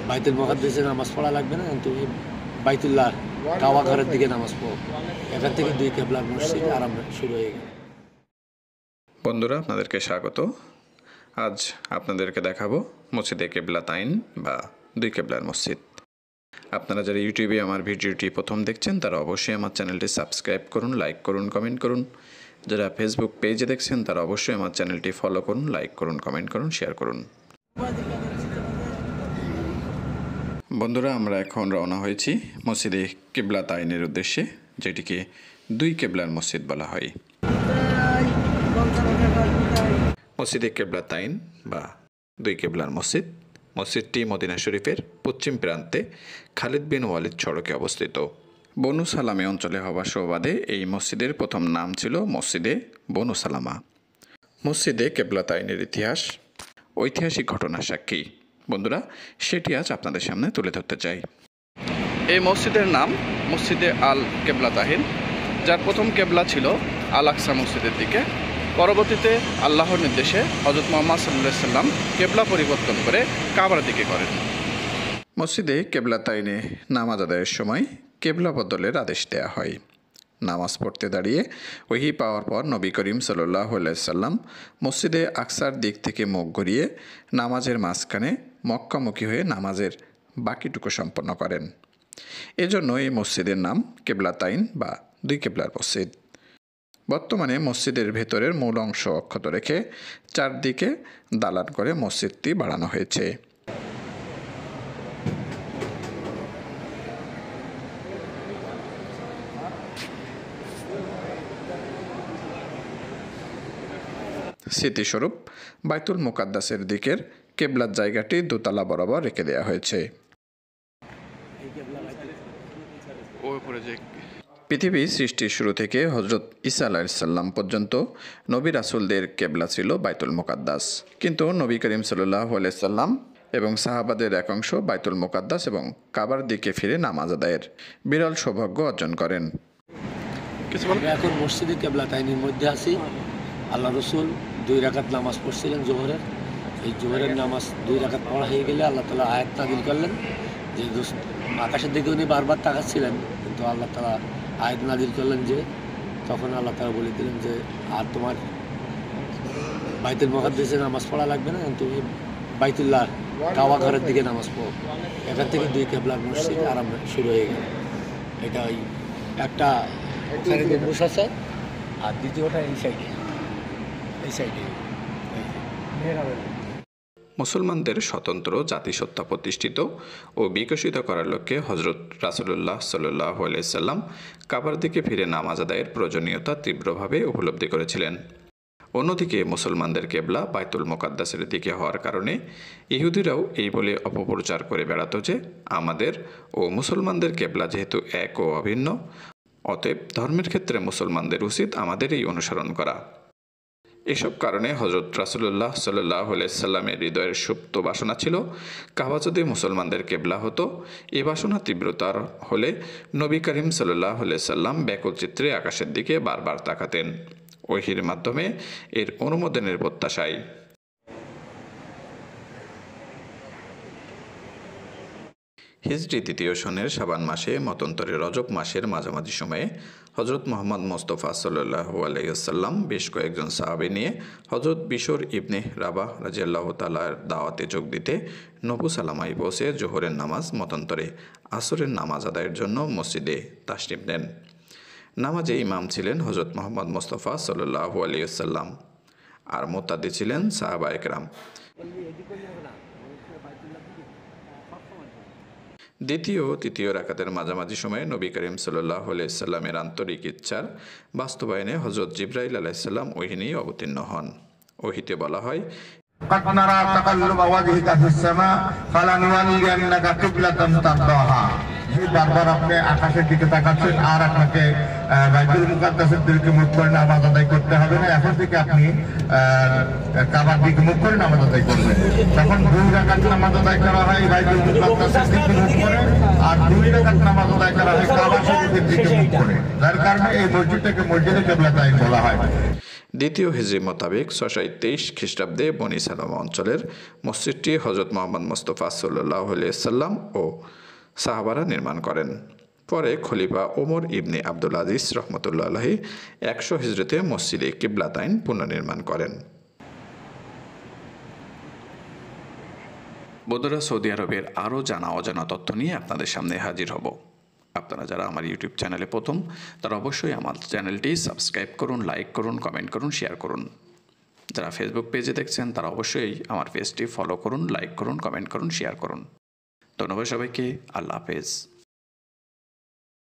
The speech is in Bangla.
বাইতুল মুকাদ্দাসে নামাজ পড়া লাগবে না, তুমি বাইতুল্লাহ কাবা ঘরের দিকে নামাজ পড়ো। এখান থেকে দুই কেবলার মসজিদ আরম্ভ শুরু হয়ে গেল। বন্ধুরা, আপনাদেরকে স্বাগত। আজ আপনাদেরকে দেখাবো মসজিদে কেবলাতাইন বা দুই কেবলার মসজিদ। আপনারা যারা ইউটিউবে আমার ভিডিওটি প্রথম দেখছেন তারা অবশ্যই আমার চ্যানেলটি সাবস্ক্রাইব করুন, লাইক করুন, কমেন্ট করুন। যারা ফেসবুক পেজে দেখছেন তারা অবশ্যই আমার চ্যানেলটি ফলো করুন, লাইক করুন, কমেন্ট করুন, শেয়ার করুন। বন্ধুরা, আমরা এখন রওনা হয়েছি মসজিদে কেবলাতাইনের উদ্দেশ্যে, যেটিকে দুই কেবলার মসজিদ বলা হয়। মসজিদে কেবলাতাইন বা দুই কেবলার মসজিদ, মসজিদটি মদিনা শরীফের পশ্চিম প্রান্তে খালিদ বিন ওয়ালিদ সড়কে অবস্থিত। বনু সালামে অঞ্চলে হওয়া সুবাদে এই মসজিদের প্রথম নাম ছিল মসজিদে বনু সালামা। মসজিদে কেবলাতাইনের ইতিহাস ঐতিহাসিক ঘটনার সাক্ষী। বন্ধুরা, সেটি আজ আপনাদের সামনে তুলে ধরতে চাই। এই মসজিদের নাম মসজিদে আল কেবলাতাইন, যার প্রথম কেবলা ছিল আল আকসা মসজিদের দিকে। পরবর্তীতে আল্লাহর নির্দেশে হযরত মুহাম্মদ সাল্লাল্লাহু আলাইহি সাল্লাম কেবলা পরিবর্তন করে কাবার দিকে করেন। মসজিদে কেবলাতাইনে নামাজ আদায়ের সময় কেবলা বদলের আদেশ দেওয়া হয়। নামাজ পড়তে দাঁড়িয়ে ওহী পাওয়ার পর নবী করিম সাল্লাল্লাহু আলাইহি সাল্লাম মসজিদে আকসার দিক থেকে মুখ ঘুরিয়ে নামাজের মাঝখানে মক্কামুখী হয়ে নামাজের বাকিটুকু সম্পন্ন করেন। এজন্য এই মসজিদের নাম কেবলাতাইন বা দুই কেবলার মসজিদ। বর্তমানে মসজিদের ভেতরের মূল অংশ অক্ষত রেখে চারদিকে দালান করে মসজিদটি বাড়ানো হয়েছে। স্মৃতিস্বরূপ বাইতুল মুকাদ্দাসের দিকের কেবলার জায়গাটি দোতলা বরাবর রেখে দেওয়া হয়েছে। পৃথিবী সৃষ্টির শুরু থেকে হজরত ঈসা আলাইহিস সালাম পর্যন্ত নবী রাসূলদের কেবলা ছিল বাইতুল মুকাদ্দাস, কিন্তু নবী করিম সাল্লাল্লাহু আলাইহি সাল্লাম এবং সাহাবাদের একাংশ বাইতুল মুকাদ্দাস এবং কাবার দিকে ফিরে নামাজ আদায়ের বিরল সৌভাগ্য অর্জন করেন। এখন মসজিদে কেবলাতাইনের মধ্যে আছি। আল্লাহ রসুল 2 রাকাত নামাজ পড়ছিলেন জোহরের। এই জোহরের নামাজ 2 রাকাত পড়া হয়ে গেলে আল্লাহ তাআলা আয়াত নাযিল করলেন যে আকাশের দিকে উনি বারবার তাকাচ্ছিলেন, কিন্তু আল্লাহ তাআলা আয়াত নাযিল করলেন যে তখন আল্লাহ তাআলা বলে দিলেন যে আর তোমার বাইতুল মুকাদ্দাসে নামাজ পড়া লাগবে না, তুমি বাইতুল্লাহ কাবা ঘরের দিকে নামাজ পড়ো। এখান থেকে দুই কেবলার মসজিদ আরম্ভ শুরু হয়ে গেল। এটা ওই একটা ওখানে গম্বুজ আছে আর দ্বিতীয়টা এই সাইডে। মুসলমানদের স্বতন্ত্র জাতিসত্তা প্রতিষ্ঠিত ও বিকশিত করার লক্ষ্যে হজরত রাসূলুল্লাহ সাল্লাল্লাহু আলাইহি সাল্লাম কাবার দিকে ফিরে নামাজ আদায়ের প্রয়োজনীয়তা তীব্রভাবে উপলব্ধি করেছিলেন। অন্যদিকে মুসলমানদের কেবলা বাইতুল মুকাদ্দাসের দিকে হওয়ার কারণে ইহুদিরাও এই বলে অপপ্রচার করে বেড়াতো যে আমাদের ও মুসলমানদের কেবলা যেহেতু এক ও অভিন্ন, অতএব ধর্মের ক্ষেত্রে মুসলমানদের উচিত আমাদেরই অনুসরণ করা। এসব কারণে হযরত রাসূলুল্লাহ সাল্লাল্লাহু আলাইহি সাল্লামের হৃদয়ের সুপ্ত বাসনা ছিল কাবা যদি মুসলমানদের কেবলা হতো। এ বাসনা তীব্রতার হলে নবী করিম সাল্লাল্লাহু আলাইহি সাল্লাম ব্যাকুল চিত্রে আকাশের দিকে বারবার তাকাতেন, ওহীর মাধ্যমে এর অনুমোদনের প্রত্যাশায়। হিজরি 3য় সনের শাবান মাসে মতান্তরে রজব মাসের মাঝামাঝি সময়ে হজরত মুহাম্মদ মুস্তাফা সাল্লাল্লাহু আলাইহি ওয়াসাল্লাম বেশ কয়েকজন সাহাবী নিয়ে হজরত বিশর ইবনে রাবাহ রাদিয়াল্লাহু তাআলার দাওয়াতে যোগ দিতে নবু সালামায় পৌঁছে জোহরের নামাজ মতান্তরে আসরের নামাজ আদায়ের জন্য মসজিদে তাশরিফ নেন। নামাজে ইমাম ছিলেন হজরত মুহাম্মদ মুস্তাফা সাল্লাল্লাহু আলাইহি ওয়াসাল্লাম আর মুত্তাদি ছিলেন সাহাবায়ে কেরাম। দ্বিতীয় ও তৃতীয় রাকাতের মাঝামাঝি সময়ে নবী করিম সাল্লাল্লাহু আলাইহি সাল্লামের আন্তরিক ইচ্ছার বাস্তবায়নে হযরত জিবরাইল আলাইহিস সালাম ওহী নিয়ে অবতীর্ণ হন। ওহীতে বলা হয়, قد نرى تقلب وجهك في السماء فلنولينك قبلة ترضاها। যে বারবার আপনি আকাশের দিকে তাকাচ্ছেন আর আপনাকে বাইতুল মুকাদ্দাসের দিকে মুখ করে নামাজ আদায় করতে হবে না, এখন থেকে আপনি কাবার দিকে মুখ করে নামাজ আদায় করবেন। তখন 2 রাকাত নামাজ আদায় করা হয় বাইতুল মুকাদ্দাসের দিকে মুখ করে, আর 2 রাকাত নামাজ আদায় করা হয় কাবা শরীফের দিকে মুখ করে। যার কারণে এই মসজিদটাকে মসজিদে কেবলাতাইন বলা হয়। দ্বিতীয় হিজরি মোতাবেক 623 খ্রিস্টাব্দে বনি সালামা অঞ্চলের মসজিদটি হজরত মোহাম্মদ মুস্তফা সাল্লাল্লাহু আলাইহি সাল্লাম ও সাহাবারা নির্মাণ করেন। পরে খলিফা ওমর ইবনে আব্দুল আজিজ রহমতুল্লাহ আলাইহি 100 হিজরিতে মসজিদে কিবলাতাইন পুনর্নির্মাণ করেন। বন্ধুরা, সৌদি আরবের আরও জানা অজানা তথ্য নিয়ে আপনাদের সামনে হাজির হব। আপনারা যারা আমার ইউটিউব চ্যানেলে প্রথম, তারা অবশ্যই আমার চ্যানেলটি সাবস্ক্রাইব করুন, লাইক করুন, কমেন্ট করুন, শেয়ার করুন। যারা ফেসবুক পেজে দেখছেন তারা অবশ্যই আমার পেজটি ফলো করুন, লাইক করুন, কমেন্ট করুন, শেয়ার করুন। ধন্যবাদ সবাইকে। আল্লাহ হাফেজ।